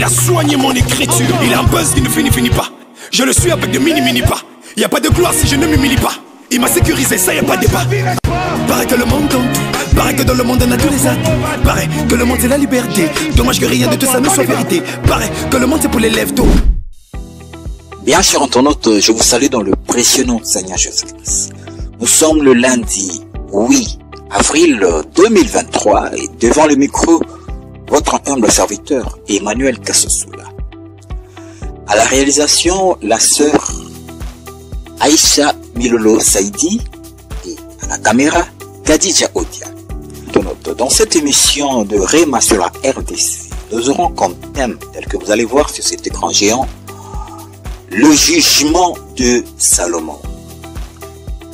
Il a soigné mon écriture. Il a un buzz qui ne finit pas. Je le suis avec de mini pas. Y a pas de gloire si je ne m'humilie pas. Il m'a sécurisé, ça y a pas de débat. Paraît que le monde compte. Paraît que dans le monde on a tous les actes. Paraît que le monde c'est la liberté. Dommage que rien de tout ça ne soit vérité. Paraît que le monde c'est pour les lèvres tôt. Bien, chers internautes, je vous salue dans le précieux nom de Seigneur Jésus-Christ. Nous sommes le lundi 8 avril 2023 et devant le micro, votre humble serviteur Emmanuel Kassosoula. À la réalisation, la sœur Aïcha Milolo Saïdi et à la caméra, Khadija Odia. Dans cette émission de Réma sur la RDC, nous aurons comme thème, tel que vous allez voir sur cet écran géant, le jugement de Salomon.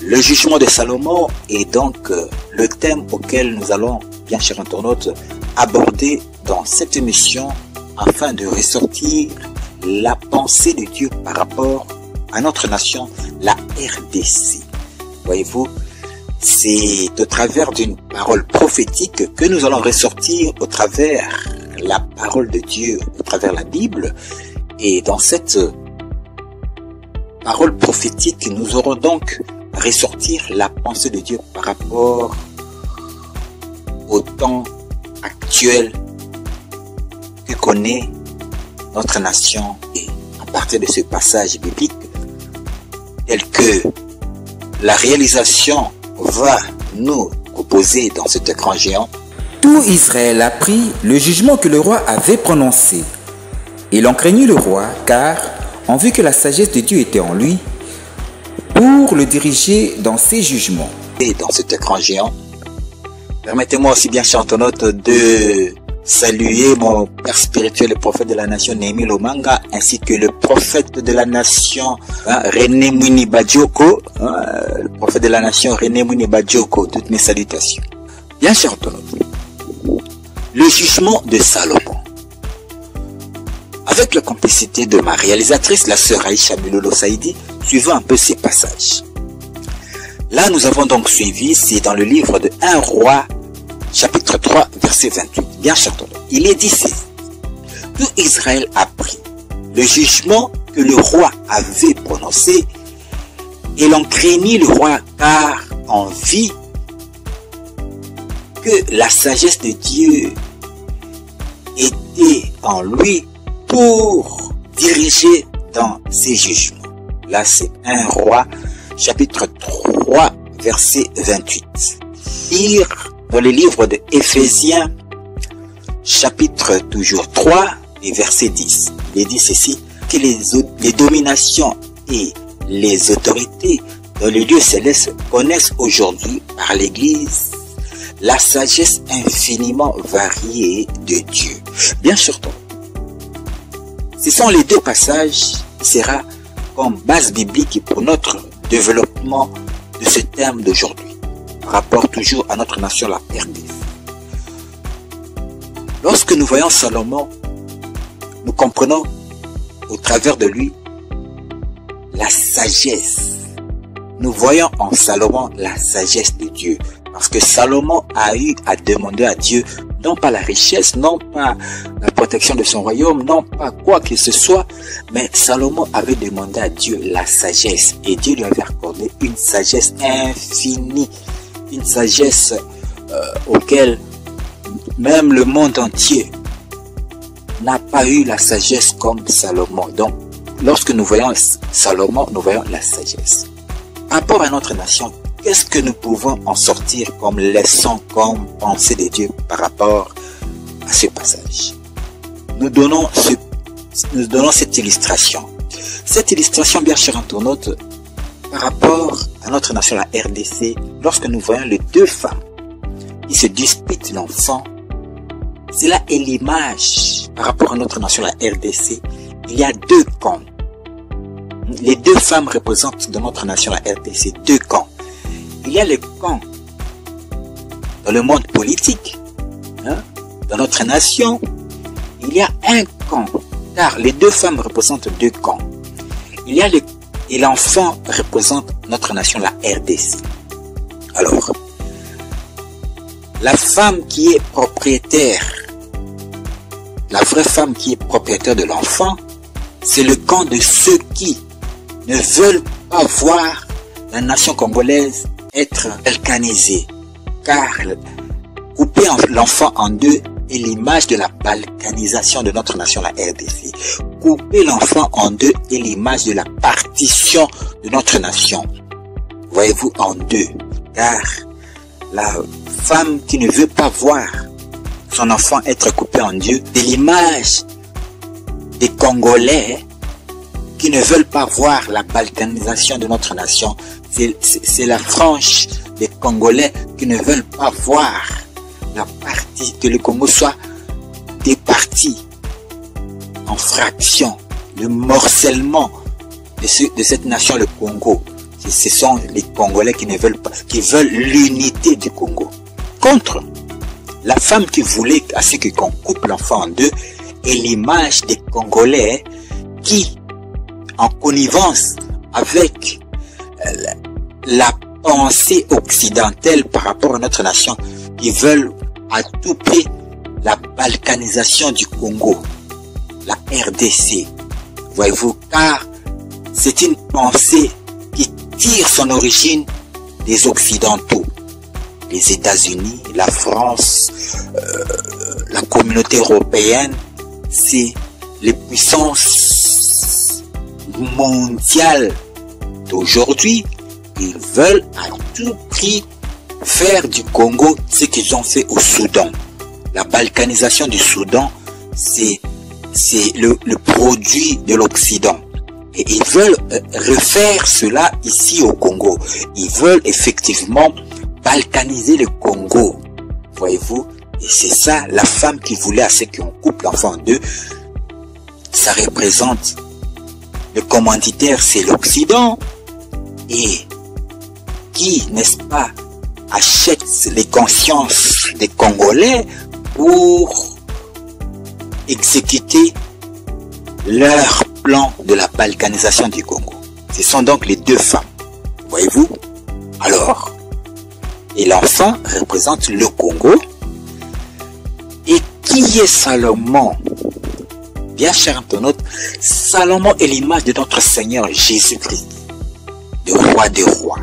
Le jugement de Salomon est donc le thème auquel nous allons, bien chers internautes, aborder dans cette émission afin de ressortir la pensée de Dieu par rapport à notre nation, la RDC. Voyez-vous, c'est au travers d'une parole prophétique que nous allons ressortir au travers la parole de Dieu, au travers la Bible. Et dans cette parole prophétique, nous aurons donc à ressortir la pensée de Dieu par rapport au temps actuel que connaît notre nation. Et à partir de ce passage biblique, tel que la réalisation va nous proposer dans cet écran géant. Tout Israël apprit le jugement que le roi avait prononcé. Il en craignit le roi, car on vit que la sagesse de Dieu était en lui pour le diriger dans ses jugements. Et dans cet écran géant, permettez-moi aussi, bien chers internautes, de saluer mon père spirituel, le prophète de la nation Néhémie Lomanga, ainsi que le prophète de la nation René Mouni Badioko, le prophète de la nation René Mouni Badioko. Toutes mes salutations. Bien chers internautes, le jugement de Salomon. Avec la complicité de ma réalisatrice, la sœur Aïcha Milolo Saïdi, suivant un peu ces passages. Là, nous avons donc suivi, c'est dans le livre de 1 Roi, chapitre 3, verset 28. Bien cher, il est dit ceci. Tout Israël apprit le jugement que le roi avait prononcé et l'on craignit le roi car on vit que la sagesse de Dieu était en lui pour diriger dans ses jugements. Là, c'est 1 Roi, chapitre 3, verset 28. Lire dans le livre de Éphésiens, chapitre toujours 3, et verset 10. Il est dit ceci, que les dominations et les autorités dans les lieux célestes connaissent aujourd'hui par l'Église la sagesse infiniment variée de Dieu. Bien sûr, ce sont les deux passages qui sera comme base biblique pour notre développement de ce thème d'aujourd'hui, par rapport toujours à notre nation, la RDC. Lorsque nous voyons Salomon, nous comprenons au travers de lui la sagesse. Nous voyons en Salomon la sagesse de Dieu. Parce que Salomon a eu à demander à Dieu, non pas la richesse, non pas la protection de son royaume, non pas quoi que ce soit, mais Salomon avait demandé à Dieu la sagesse. Et Dieu lui avait accordé une sagesse infinie, une sagesse auquel même le monde entier n'a pas eu la sagesse comme Salomon. Donc, lorsque nous voyons Salomon, nous voyons la sagesse. Par rapport à notre nation, qu'est-ce que nous pouvons en sortir comme leçon, comme pensée de Dieu par rapport à ce passage? Nous donnons cette illustration. Cette illustration, bien chers internautes, par rapport à notre nation, la RDC, lorsque nous voyons les deux femmes qui se disputent l'enfant, cela est l'image par rapport à notre nation, la RDC. Il y a deux camps. Les deux femmes représentent dans notre nation, la RDC, deux camps. Il y a le camp dans le monde politique, dans notre nation. Il y a un camp, car les deux femmes représentent deux camps. Il y a et l'enfant représente notre nation, la RDC. Alors, la femme qui est propriétaire la vraie femme qui est propriétaire de l'enfant, c'est le camp de ceux qui ne veulent pas voir la nation congolaise être balkanisée. Car couper l'enfant en deux est l'image de la balkanisation de notre nation, la RDC. Couper l'enfant en deux est l'image de la partition de notre nation. Voyez-vous, en deux. Car la femme qui ne veut pas voir son enfant être coupé en deux, c'est l'image des Congolais qui ne veulent pas voir la balkanisation de notre nation. C'est la frange des Congolais qui ne veulent pas voir la partie, que le Congo soit départi en fractions, le morcellement de cette nation, le Congo. Ce sont les Congolais qui ne veulent pas, qui veulent l'unité du Congo. Contre la femme qui voulait à ce qu'on coupe l'enfant en deux est l'image des Congolais qui, en connivence avec la pensée occidentale par rapport à notre nation, qui veulent à tout prix la balkanisation du Congo, la RDC. Voyez-vous, car c'est une pensée qui tire son origine des Occidentaux, les États-Unis, la France, la communauté européenne. C'est les puissances mondiales d'aujourd'hui. Ils veulent à tout prix faire du Congo ce qu'ils ont fait au Soudan. La balkanisation du Soudan, c'est le produit de l'Occident. Et ils veulent refaire cela ici au Congo. Ils veulent effectivement balkaniser le Congo. Voyez-vous? Et c'est ça, la femme qui voulait à ce qu'on coupe l'enfant en deux, ça représente le commanditaire, c'est l'Occident. Et qui, n'est-ce pas, achète les consciences des Congolais pour exécuter leur plan de la balkanisation du Congo. Ce sont donc les deux femmes. Voyez-vous? Alors, et l'enfant représente le Congo. Et qui est Salomon? Bien cher internaute, Salomon est l'image de notre Seigneur Jésus-Christ, le roi des rois,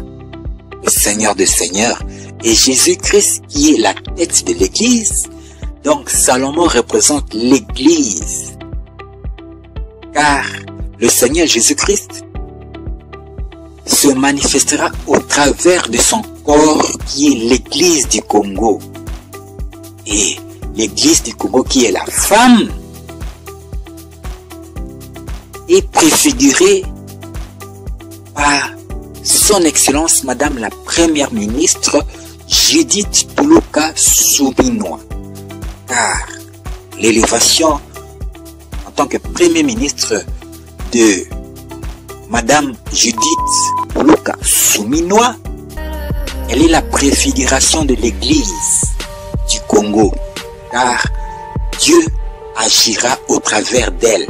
le Seigneur des seigneurs, et Jésus-Christ qui est la tête de l'Église. Donc Salomon représente l'Église, car le Seigneur Jésus-Christ se manifestera au travers de son corps qui est l'Église du Congo. Et l'Église du Congo qui est la femme est préfigurée par son Excellence Madame la Première Ministre Judith Tuluka Suminwa. Car l'élévation en tant que Premier ministre de Madame Judith Tuluka Suminwa, elle est la préfiguration de l'Église du Congo, car Dieu agira au travers d'elle.